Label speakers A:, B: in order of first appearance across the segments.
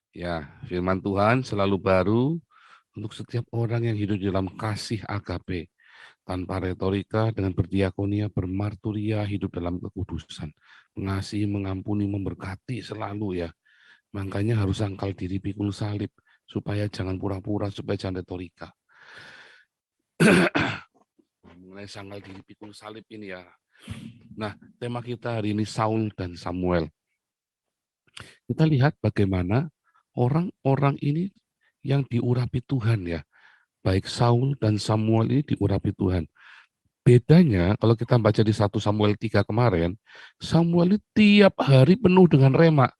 A: Ya, firman Tuhan selalu baru untuk setiap orang yang hidup di dalam kasih agape, tanpa retorika, dengan berdiakonia, bermarturia, hidup dalam kekudusan, mengasihi, mengampuni, memberkati selalu ya. Makanya harus sangkal diri pikul salib, supaya jangan pura-pura, supaya jangan retorika. Mengenai sangkal diri pikul salib ini ya. Nah, tema kita hari ini Saul dan Samuel. Kita lihat bagaimana orang-orang ini yang diurapi Tuhan ya. Baik Saul dan Samuel ini diurapi Tuhan. Bedanya kalau kita baca di 1 Samuel 3 kemarin, Samuel ini tiap hari penuh dengan rema.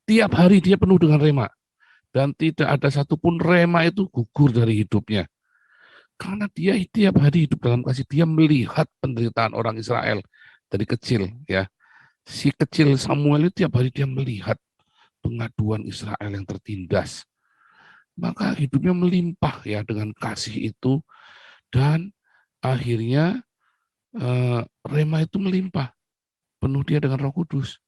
A: Tiap hari dia penuh dengan rema. Dan tidak ada satupun rema itu gugur dari hidupnya. Karena dia tiap hari hidup dalam kasih, dia melihat penderitaan orang Israel dari kecil ya. Si kecil Samuel itu tiap hari dia melihat pengaduan Israel yang tertindas. Maka hidupnya melimpah ya dengan kasih itu, dan akhirnya rema itu melimpah, penuh dia dengan Roh Kudus.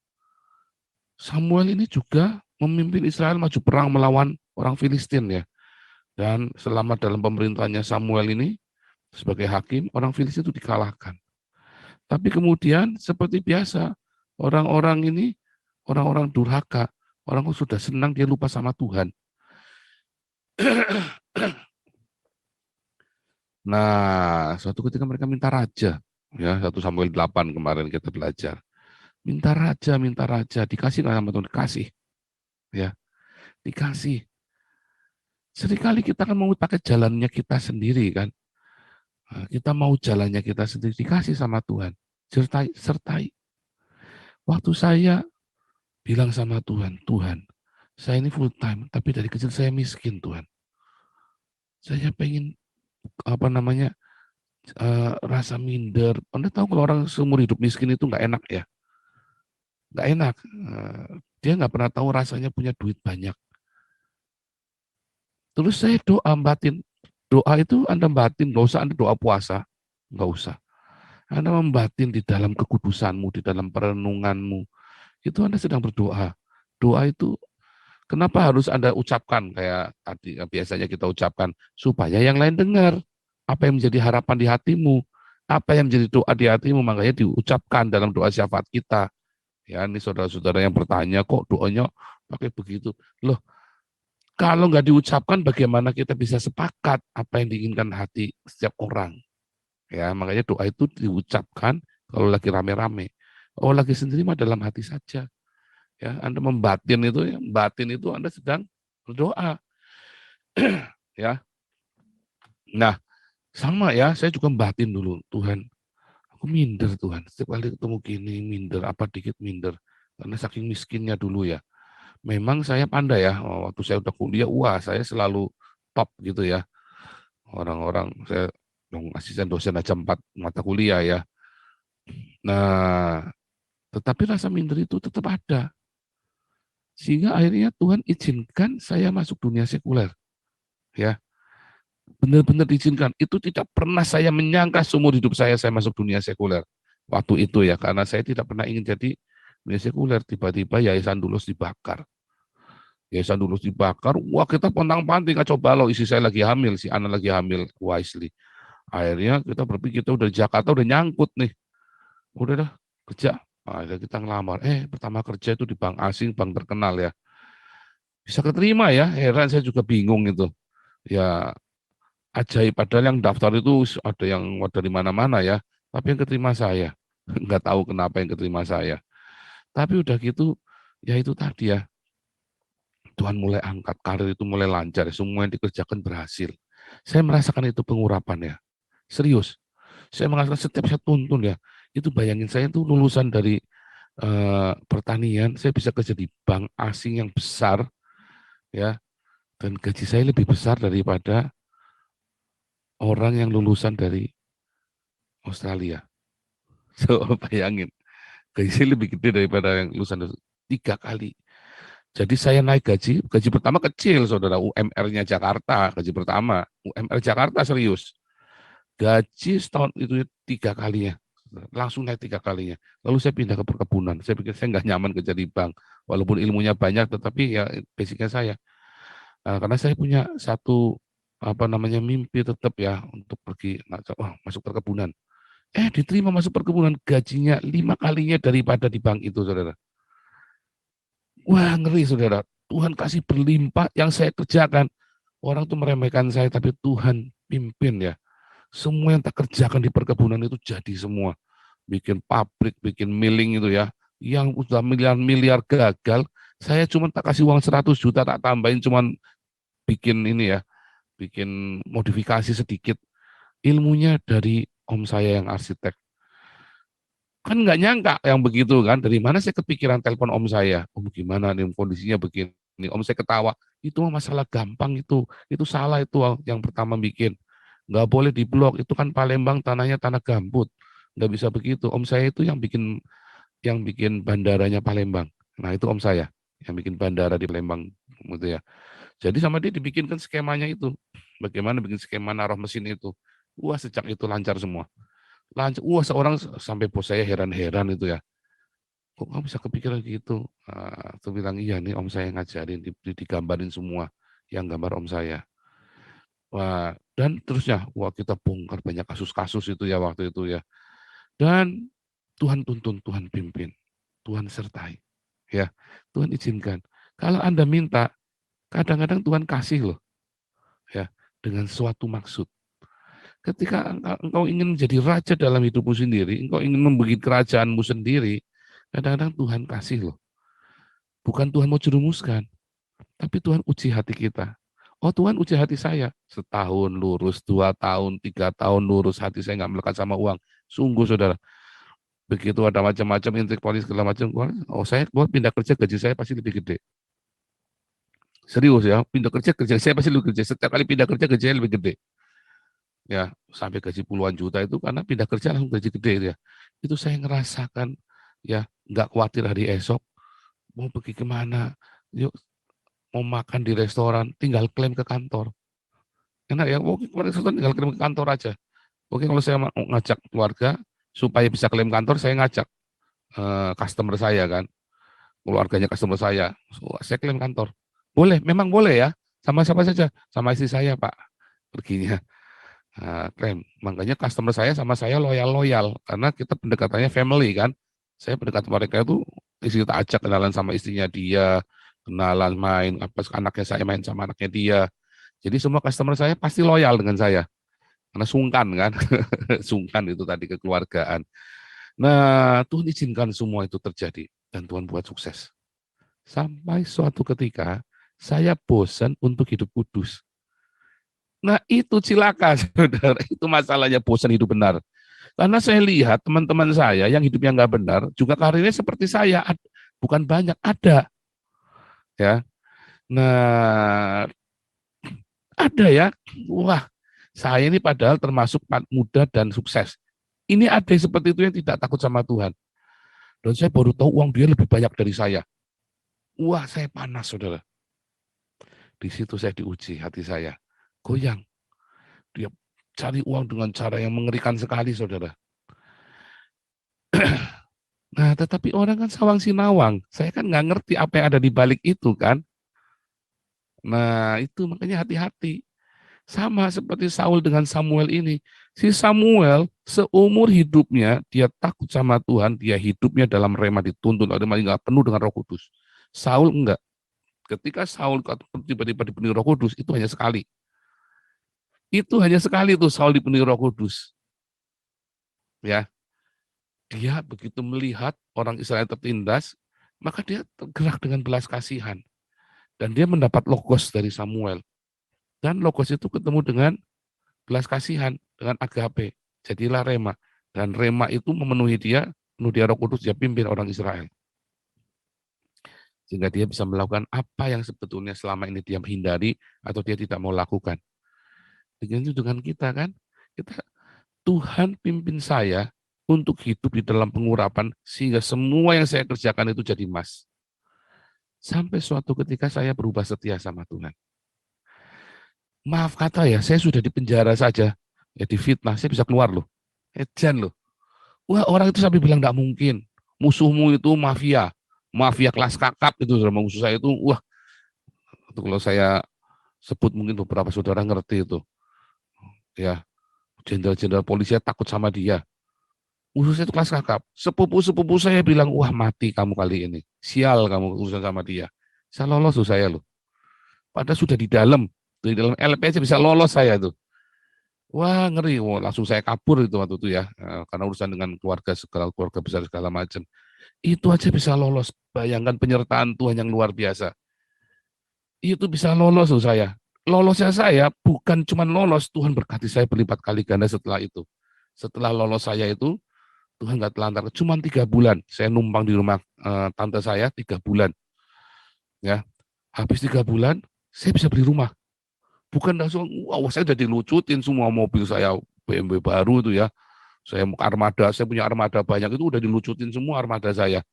A: Samuel ini juga memimpin Israel maju perang melawan orang Filistin ya. Dan selama dalam pemerintahannya Samuel ini sebagai hakim, orang Filistin itu dikalahkan. Tapi kemudian seperti biasa, orang-orang ini, orang-orang durhaka, orang yang sudah senang dia lupa sama Tuhan. Nah, suatu ketika mereka minta raja, ya 1 Samuel 8 kemarin kita belajar. Minta raja, dikasih nggak sama Tuhan? Dikasih, ya, dikasih. Seringkali kita kan mau pakai jalannya kita sendiri kan. Nah, kita mau jalannya kita sendiri, dikasih sama Tuhan. Sertai. Waktu saya bilang sama Tuhan, Tuhan, saya ini full time, tapi dari kecil saya miskin Tuhan. Saya pengen rasa minder. Anda tahu kalau orang seumur hidup miskin itu nggak enak ya, nggak enak. Dia nggak pernah tahu rasanya punya duit banyak. Terus saya doa batin. Doa itu Anda batin, nggak usah Anda doa puasa, nggak usah. Anda membatin di dalam kekudusanmu, di dalam perenunganmu. Itu Anda sedang berdoa. Doa itu kenapa harus Anda ucapkan kayak tadi biasanya kita ucapkan supaya yang lain dengar apa yang menjadi harapan di hatimu, apa yang menjadi doa di hatimu, makanya diucapkan dalam doa syafaat kita. Ya, ini saudara-saudara yang bertanya kok doanya pakai begitu. Loh, kalau nggak diucapkan bagaimana kita bisa sepakat apa yang diinginkan hati setiap orang? Ya, makanya doa itu diucapkan kalau lagi rame-rame. Oh, lagi sendiri mah dalam hati saja. Ya, Anda membatin itu, ya, batin itu Anda sedang berdoa. Ya. Nah, sama ya, saya juga batin dulu, Tuhan, aku minder Tuhan. Setiap kali ketemu gini minder, apa dikit minder. Karena saking miskinnya dulu ya. Memang saya pandai ya, waktu saya udah kuliah, wah saya selalu top gitu ya. Orang-orang, saya dong asisten dosen aja 4 mata kuliah ya. Nah, tetapi rasa minder itu tetap ada. Sehingga akhirnya Tuhan izinkan saya masuk dunia sekuler. Ya, benar-benar diizinkan. Itu tidak pernah saya menyangka seumur hidup saya masuk dunia sekuler. Waktu itu ya, karena saya tidak pernah ingin jadi dunia sekuler. Tiba-tiba Yayasan Dulus dibakar. Yayasan Dulus dibakar, wah kita pontang-panting, coba lo isi saya lagi hamil, si Ana lagi hamil, wisely. Akhirnya kita berpikir, kita udah di Jakarta, udah nyangkut nih. Udah dah, kerja. Akhirnya kita ngelamar. Pertama kerja itu di bank asing, bank terkenal ya. Bisa keterima ya, heran saya juga bingung itu. Ya, ajaib, padahal yang daftar itu ada yang dari mana-mana ya. Tapi yang keterima saya. Nggak tahu kenapa yang keterima saya. Tapi udah gitu, ya itu tadi ya. Tuhan mulai angkat, karir itu mulai lancar, semua yang dikerjakan berhasil. Saya merasakan itu pengurapan ya. Serius. Saya merasakan setiap saya tuntun ya. Itu bayangin saya itu lulusan dari pertanian, saya bisa kerja di bank asing yang besar ya, dan gaji saya lebih besar daripada orang yang lulusan dari Australia. So, bayangin, gaji saya lebih gede daripada yang lulusan 3 kali. Jadi saya naik gaji pertama kecil, saudara, UMR-nya Jakarta, gaji pertama, UMR Jakarta serius. Gaji setahun itu 3 kalinya. langsung naik 3 kalinya. Lalu saya pindah ke perkebunan. Saya pikir saya nggak nyaman kerja di bank, walaupun ilmunya banyak, tetapi ya basicnya saya. Karena saya punya satu mimpi tetap ya untuk pergi masuk perkebunan. Diterima masuk perkebunan, gajinya 5 kalinya daripada di bank itu, saudara. Wah, ngeri, saudara. Tuhan kasih berlimpah yang saya kerjakan. Orang tuh meremehkan saya, tapi Tuhan pimpin ya. Semua yang tak kerjakan di perkebunan itu jadi semua. Bikin pabrik, bikin milling itu ya. Yang udah miliar-miliar gagal, saya cuma tak kasih uang 100 juta, tak tambahin cuma bikin ini ya, bikin modifikasi sedikit. Ilmunya dari om saya yang arsitek. Kan nggak nyangka yang begitu kan, dari mana saya kepikiran telepon om saya, om gimana nih kondisinya begini, om saya ketawa, itu mah masalah gampang itu salah itu yang pertama bikin, nggak boleh diblok, itu kan Palembang tanahnya tanah gambut, nggak bisa begitu, om saya itu yang bikin bandaranya Palembang, nah itu om saya, yang bikin bandara di Palembang, gitu ya, jadi sama dia dibikinkan skemanya itu, bagaimana bikin skema naruh mesin itu, wah sejak itu lancar semua. Lanjut, seorang sampai bos saya heran-heran itu ya. Kok kamu bisa kepikiran gitu? Tuh bilang iya nih om saya ngajarin, digambarin semua yang gambar om saya. Wah, dan terusnya, kita bongkar banyak kasus-kasus itu ya waktu itu ya. Dan Tuhan tuntun, Tuhan pimpin, Tuhan sertai, ya, Tuhan izinkan. Kalau Anda minta, kadang-kadang Tuhan kasih loh, ya, dengan suatu maksud. Ketika engkau ingin menjadi raja dalam hidupmu sendiri, engkau ingin membuat kerajaanmu sendiri, kadang-kadang Tuhan kasih loh. Bukan Tuhan mau jerumuskan, tapi Tuhan uji hati kita. Oh Tuhan uji hati saya, setahun lurus, 2 tahun, 3 tahun lurus, hati saya nggak melekat sama uang. Sungguh saudara, begitu ada macam-macam intrik politik segala macam, saya pindah kerja gaji saya pasti lebih gede. Serius ya, pindah kerja saya pasti lebih gede. Setiap kali pindah kerja gajinya lebih gede. Ya sampai gaji puluhan juta itu karena pindah kerja langsung gaji gede ya. Itu saya ngerasakan ya, nggak khawatir hari esok mau pergi kemana, yuk mau makan di restoran tinggal klaim ke kantor. Enak ya, oke restoran tinggal klaim ke kantor aja. Oke kalau saya mau ngajak keluarga supaya bisa klaim kantor, saya ngajak customer saya kan, keluarganya customer saya klaim kantor. Boleh, memang boleh ya, sama siapa saja, sama istri saya Pak perginya. Klaim. Makanya customer saya sama saya loyal-loyal karena kita pendekatannya family kan. Saya pendekat mereka itu kita ajak kenalan sama istrinya dia, kenalan main apa anaknya saya main sama anaknya dia. Jadi semua customer saya pasti loyal dengan saya. Karena sungkan kan. Sungkan itu tadi kekeluargaan. Nah, Tuhan izinkan semua itu terjadi dan Tuhan buat sukses. Sampai suatu ketika saya bosan untuk hidup kudus. Nah itu cilaka, saudara. Itu masalahnya bosan hidup benar. Karena saya lihat teman-teman saya yang hidupnya nggak benar, juga karirnya seperti saya, bukan banyak, ada. Ya, nah ada ya. Wah, saya ini padahal termasuk muda dan sukses. Ini ada yang seperti itu yang tidak takut sama Tuhan. Dan saya baru tahu uang dia lebih banyak dari saya. Wah, saya panas, saudara. Di situ saya diuji hati saya. Goyang. Dia cari uang dengan cara yang mengerikan sekali, saudara. Nah, tetapi orang kan sawang sinawang. Saya kan nggak ngerti apa yang ada di balik itu kan. Nah, itu makanya hati-hati. Sama seperti Saul dengan Samuel ini. Si Samuel seumur hidupnya dia takut sama Tuhan, dia hidupnya dalam rema dituntun, nggak penuh dengan Roh Kudus. Saul enggak. Ketika Saul tiba-tiba dipenuhi Roh Kudus, itu hanya sekali. Itu hanya sekali tuh Saul dipenuhi Roh Kudus. Ya, dia begitu melihat orang Israel tertindas, maka dia tergerak dengan belas kasihan. Dan dia mendapat logos dari Samuel. Dan logos itu ketemu dengan belas kasihan, dengan agape. Jadilah rema. Dan rema itu memenuhi dia, penuh dia Roh Kudus, dia pimpin orang Israel. Sehingga dia bisa melakukan apa yang sebetulnya selama ini dia hindari atau dia tidak mau lakukan. Begitu dengan kita kan, kita Tuhan pimpin saya untuk hidup di dalam pengurapan sehingga semua yang saya kerjakan itu jadi emas. Sampai suatu ketika saya berubah setia sama Tuhan. Maaf kata ya, saya sudah di penjara saja, ya difitnah, saya bisa keluar loh. Ejan loh. Wah, orang itu sampai bilang enggak mungkin. Musuhmu itu mafia. Mafia kelas kakap itu sama musuh saya itu. Wah, itu kalau saya sebut mungkin beberapa saudara ngerti itu. Ya, jenderal-jenderal polisi takut sama dia. Musuh saya itu kelas kakap. Sepupu-sepupu saya bilang, wah mati kamu kali ini. Sial kamu urusan sama dia. Saya lolos tuh saya loh. Padahal sudah di dalam LP aja bisa lolos saya tuh. Wah ngeri, wah, langsung saya kabur itu waktu itu ya, karena urusan dengan keluarga segala keluarga besar segala macam. Itu aja bisa lolos. Bayangkan penyertaan Tuhan yang luar biasa. Itu bisa lolos loh saya. Lolosnya saya bukan cuma lolos, Tuhan berkati saya berlipat kali ganda setelah itu. Setelah lolos saya itu, Tuhan nggak telantar. Cuma 3 bulan. Saya numpang di rumah tante saya 3 bulan. Ya, habis 3 bulan, saya bisa beli rumah. Bukan langsung, wow, saya udah dilucutin semua mobil saya BMW baru itu ya. Saya armada, saya punya armada banyak itu udah dilucutin semua armada saya.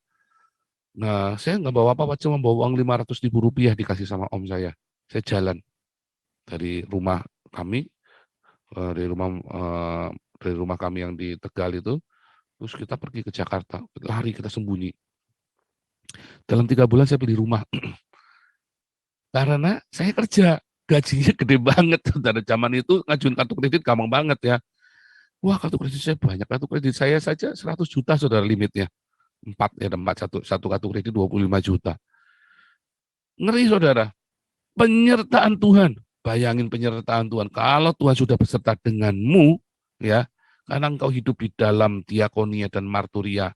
A: Nah, saya nggak bawa apa-apa, cuma bawa uang 500.000 rupiah dikasih sama om saya. Saya jalan dari rumah kami, dari rumah kami yang di Tegal itu, terus kita pergi ke Jakarta, lari kita sembunyi. Dalam 3 bulan saya beli rumah, karena saya kerja, gajinya gede banget. Dari zaman itu ngajuin kartu kredit gampang banget ya. Wah, kartu kredit saya banyak, kartu kredit saya saja 100 juta saudara limitnya. 4 satu kartu kredit 25 juta. Ngeri saudara, penyertaan Tuhan. Bayangin penyertaan Tuhan. Kalau Tuhan sudah beserta denganmu, ya, karena engkau hidup di dalam diakonia dan marturia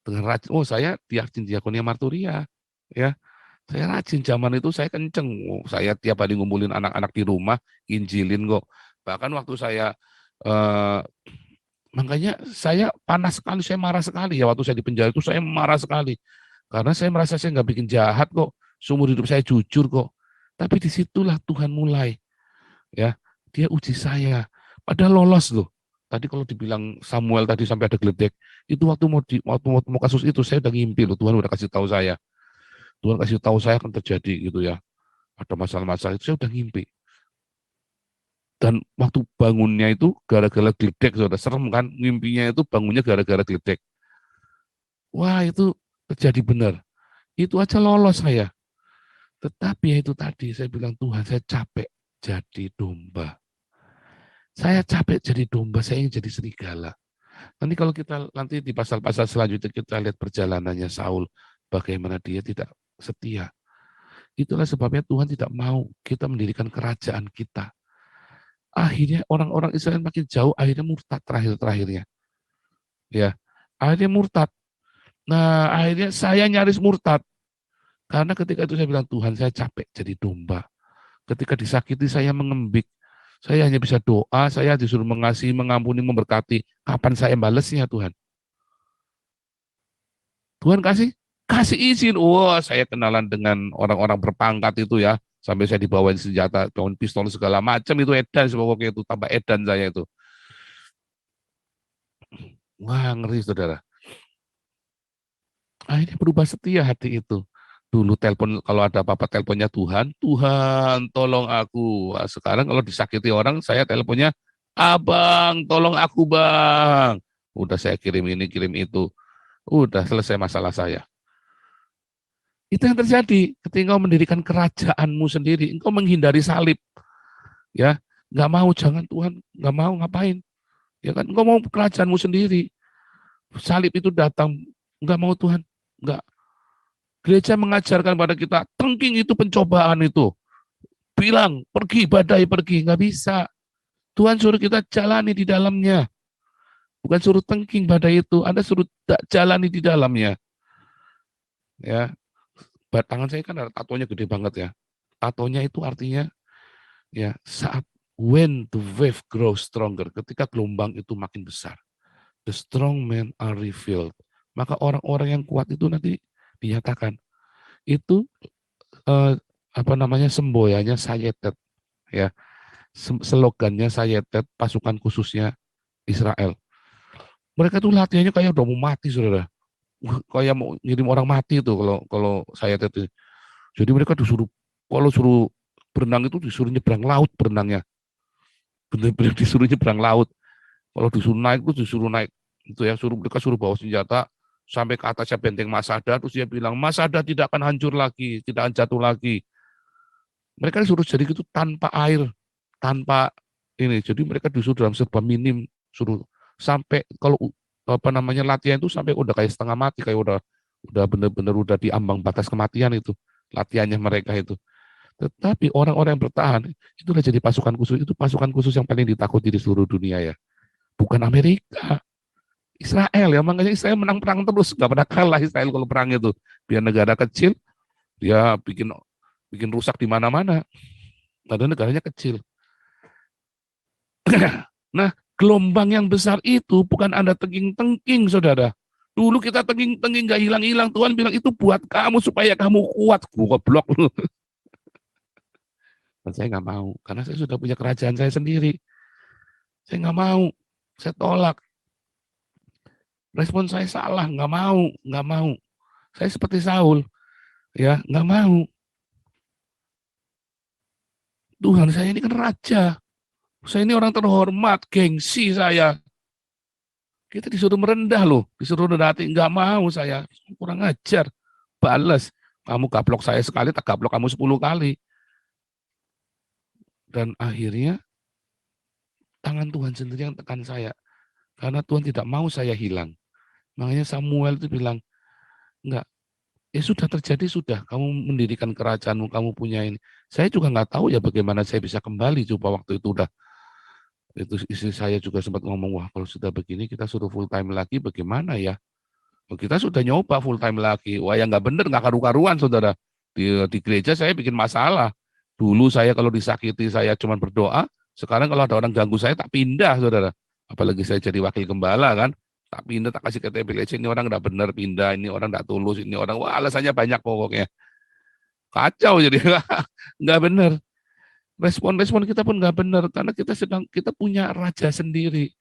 A: dengan rajin. Oh, saya diakonia marturia, ya. Saya rajin zaman itu saya kenceng. Oh, saya tiap hari ngumpulin anak-anak di rumah, injilin kok. Bahkan waktu saya eh, makanya saya panas sekali, saya marah sekali ya waktu saya di penjara itu saya marah sekali. Karena saya merasa saya nggak bikin jahat kok, seumur hidup saya jujur kok. Tapi disitulah Tuhan mulai, ya, dia uji saya. Padahal lolos loh. Tadi kalau dibilang Samuel tadi sampai ada geledek, itu waktu mau kasus itu saya udah ngimpi loh, Tuhan udah kasih tahu saya. Tuhan kasih tahu saya akan terjadi gitu ya. Ada masalah-masalah itu saya udah ngimpi. Dan waktu bangunnya itu gara-gara geledek, sudah serem kan, mimpinya itu bangunnya gara-gara geledek. Wah itu terjadi benar. Itu aja lolos saya. Tetapi ya itu tadi, saya bilang Tuhan saya capek jadi domba. Saya capek jadi domba, saya ingin jadi serigala. Nanti kalau kita nanti di pasal-pasal selanjutnya kita lihat perjalanannya Saul, bagaimana dia tidak setia. Itulah sebabnya Tuhan tidak mau kita mendirikan kerajaan kita. Akhirnya orang-orang Israel makin jauh, akhirnya murtad terakhir-terakhirnya. Ya, akhirnya murtad. Nah, akhirnya saya nyaris murtad. Karena ketika itu saya bilang, Tuhan saya capek jadi domba. Ketika disakiti saya mengembik. Saya hanya bisa doa, saya disuruh mengasihi, mengampuni, memberkati. Kapan saya balasnya Tuhan? Tuhan kasih izin. Wah, saya kenalan dengan orang-orang berpangkat itu ya. Sampai saya dibawain senjata, bawain pistol segala macam itu edan, pokoknya itu tambah edan saya itu. Wah, ngeri saudara. Akhirnya berubah setia hati itu. Dulu telepon, kalau ada apa-apa teleponnya Tuhan, Tuhan tolong aku. Wah, sekarang kalau disakiti orang, saya teleponnya, Abang tolong aku bang. Udah saya kirim ini, kirim itu. Udah selesai masalah saya. Itu yang terjadi ketika engkau mendirikan kerajaanmu sendiri. Engkau menghindari salib. Ya, nggak mau, jangan Tuhan, nggak mau ngapain. Ya kan, engkau mau kerajaanmu sendiri. Salib itu datang, nggak mau Tuhan. Nggak. Gereja mengajarkan pada kita, tengking itu pencobaan itu. Bilang, pergi, badai pergi. Nggak bisa. Tuhan suruh kita jalani di dalamnya. Bukan suruh tengking badai itu. Anda suruh jalani di dalamnya. Ya, tangan saya kan ada tatonya gede banget ya. Tatonya itu artinya ya saat when the wave grows stronger, ketika gelombang itu makin besar, the strong men are revealed. Maka orang-orang yang kuat itu nanti dinyatakan. Itu apa namanya semboyannya Sayetet ya. Slogannya Sayetet, pasukan khususnya Israel. Mereka tuh latihannya kayak udah mau mati saudara. Kayak mau ngirim orang mati itu kalau kalau Sayetet itu. Jadi mereka disuruh kalau suruh berenang itu disuruh nyebrang laut berenangnya. Benar-benar disuruh nyebrang laut. Kalau disuruh naik itu disuruh naik Itu ya, mereka suruh bawa senjata sampai ke atasnya benteng Masada, terus dia bilang Masada tidak akan hancur lagi, tidak akan jatuh lagi. Mereka disuruh jadi gitu tanpa air, tanpa ini. Jadi mereka disuruh dalam serba minim, suruh sampai kalau apa namanya latihan itu sampai udah kayak setengah mati, kayak udah bener-bener udah di ambang batas kematian itu latihannya mereka itu. Tetapi orang-orang yang bertahan itu udah jadi pasukan khusus, itu pasukan khusus yang paling ditakuti di seluruh dunia ya. Bukan Amerika, Israel ya. Makanya Israel menang perang terus, nggak pernah kalah Israel kalau perang itu. Biar negara kecil, dia bikin bikin rusak di mana-mana. Padahal negaranya kecil. Nah, gelombang yang besar itu bukan Anda tengking-tengking, saudara. Dulu kita tengking-tengking nggak hilang-hilang. Tuhan bilang itu buat kamu supaya kamu kuat. Goblok lu. Dan saya nggak mau, karena saya sudah punya kerajaan saya sendiri. Saya nggak mau, saya tolak. Respon saya salah, nggak mau, nggak mau. Saya seperti Saul, ya nggak mau. Tuhan saya ini kan raja. Saya ini orang terhormat, gengsi saya. Kita disuruh merendah loh, disuruh rendah hati. Nggak mau saya, kurang ajar. Balas, kamu gablok saya sekali, tak gablok kamu 10 kali. Dan akhirnya tangan Tuhan sendiri yang tekan saya. Karena Tuhan tidak mau saya hilang. Makanya Samuel itu bilang, enggak, ya sudah terjadi, sudah. Kamu mendirikan kerajaanmu, kamu punya ini. Saya juga nggak tahu ya bagaimana saya bisa kembali. Coba waktu itu udah, itu istri saya juga sempat ngomong, wah kalau sudah begini kita suruh full time lagi bagaimana ya? Oh, kita sudah nyoba full time lagi. Wah yang nggak bener, nggak karu-karuan saudara. Di gereja saya bikin masalah. Dulu saya kalau disakiti saya cuma berdoa. Sekarang kalau ada orang ganggu saya tak pindah saudara. Apalagi saya jadi wakil gembala kan. Tak pindah, tak kasih KTP gereja. Ini orang nggak bener pindah. Ini orang nggak tulus. Ini orang, wah alasannya banyak pokoknya. Kacau jadi nggak bener. Respon-respon kita pun nggak bener. Karena kita punya raja sendiri.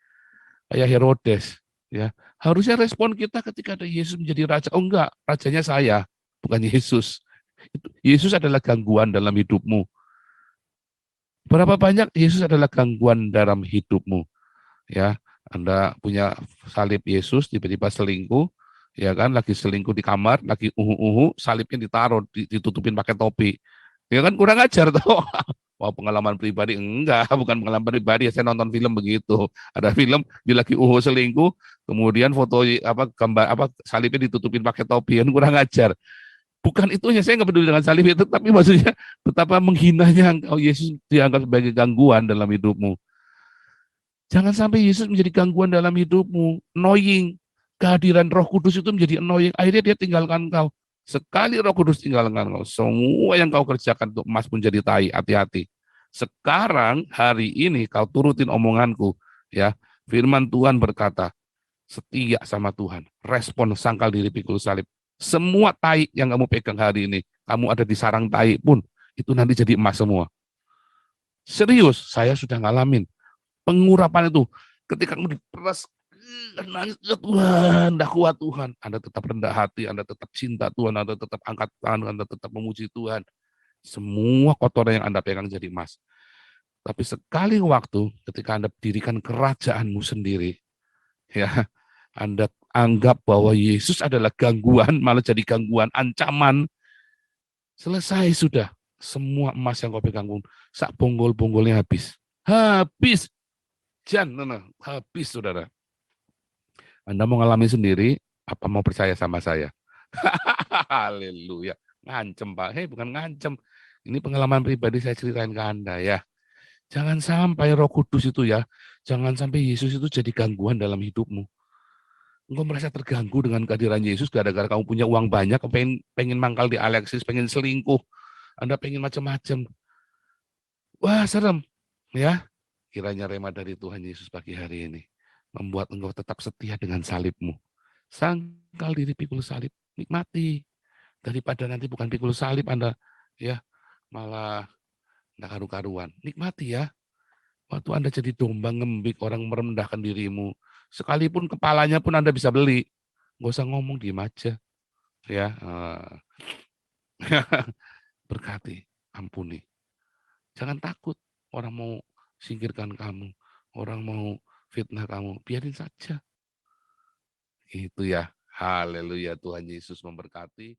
A: Kayak Herodes. Ya, harusnya respon kita ketika ada Yesus menjadi raja. Oh enggak, rajanya saya, bukan Yesus. Yesus adalah gangguan dalam hidupmu. Berapa banyak Yesus adalah gangguan dalam hidupmu? Ya, Anda punya salib Yesus, tiba-tiba selingkuh, ya kan? Lagi selingkuh di kamar, lagi salibnya ditaruh, ditutupin pakai topi. Ya kan kurang ajar tuh. Wah pengalaman pribadi enggak, bukan pengalaman pribadi. Saya nonton film begitu. Ada film dia lagi selingkuh, kemudian foto apa gambar apa salibnya ditutupin pakai topi, kan kurang ajar. Bukan itunya, saya nggak peduli dengan salib itu, tapi maksudnya betapa menghinanya engkau Yesus dianggap sebagai gangguan dalam hidupmu. Jangan sampai Yesus menjadi gangguan dalam hidupmu, annoying. Kehadiran Roh Kudus itu menjadi annoying. Akhirnya dia tinggalkan kau. Sekali Roh Kudus tinggalkan kau, semua yang kau kerjakan untuk emas pun jadi tai. Hati-hati. Sekarang hari ini kau turutin omonganku, ya. Firman Tuhan berkata, setia sama Tuhan. Respon sangkal diri pikul salib. Semua tai yang kamu pegang hari ini, kamu ada di sarang tai pun, itu nanti jadi emas semua. Serius, saya sudah ngalamin pengurapan itu. Ketika kamu diperas, nangis, ya Tuhan, dah kuat Tuhan. Anda tetap rendah hati, Anda tetap cinta Tuhan, Anda tetap angkat tangan, Anda tetap memuji Tuhan. Semua kotoran yang Anda pegang jadi emas. Tapi sekali waktu, ketika Anda dirikan kerajaanmu sendiri, ya, Anda anggap bahwa Yesus adalah gangguan, malah jadi gangguan, ancaman, selesai sudah. Semua emas yang kau pegang pun, sak bonggol-bonggolnya habis. Habis. Habis, saudara. Anda mau ngalami sendiri, apa mau percaya sama saya? Haleluya. Ngancem, Pak. Hei, bukan ngancem. Ini pengalaman pribadi saya ceritain ke Anda ya. Jangan sampai Roh Kudus itu ya, jangan sampai Yesus itu jadi gangguan dalam hidupmu. Engkau merasa terganggu dengan kehadiran Yesus gara-gara kamu punya uang banyak, pengen mangkal di Alexis, pengen selingkuh, Anda pengen macam-macam. Wah, serem. Ya, kiranya rema dari Tuhan Yesus pagi hari ini membuat engkau tetap setia dengan salibmu. Sangkal diri pikul salib, nikmati. Daripada nanti bukan pikul salib Anda ya malah nggak karu-karuan. Nikmati ya. Waktu Anda jadi domba ngembik, orang merendahkan dirimu. Sekalipun kepalanya pun Anda bisa beli. Nggak usah ngomong, diem aja. Ya, berkati, ampuni. Jangan takut orang mau singkirkan kamu, orang mau fitnah kamu, biarin saja. Itu ya. Haleluya, Tuhan Yesus memberkati.